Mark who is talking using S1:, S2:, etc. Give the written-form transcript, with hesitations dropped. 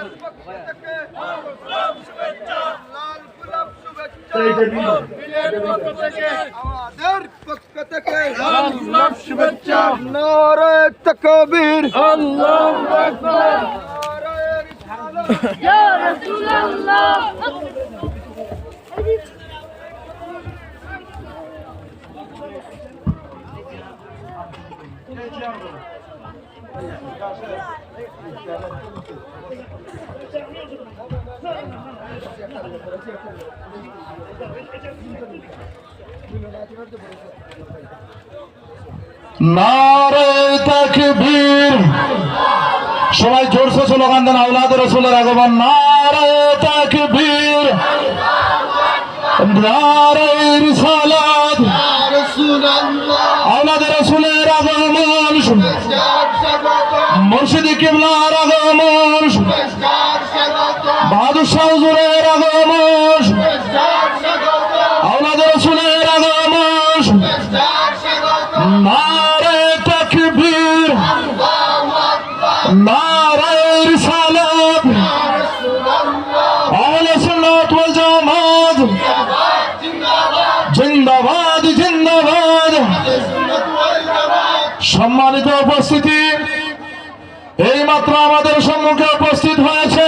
S1: আমাদের পক্ষ থেকে শুভেচ্ছা। নারে তাকবীর, আল্লাহু আকবার, নারে রিসালাত, ইয়া রাসূলুল্লাহ।
S2: নারে তাকবীর, সবাই জোরসে স্লোগান দেন, আওলাদ রাসূলের আগমন। নারে তাকবীর, নারে রিসালাত, আওলাদ রাসূলের আগমন, মুর্শিদি কিবলার আগমন, বাহাদুর শাহ হুজুরের আগমন, আওলাদ রাসূলের আগমন। নারে তাকবীর, নারে রিসালাত, আহলে সুন্নাত ওয়াল জামাত জিন্দাবাদ জিন্দাবাদ। সম্মানিত উপস্থিতি, এইমাত্র আমাদের সম্মুখে উপস্থিত হয়েছে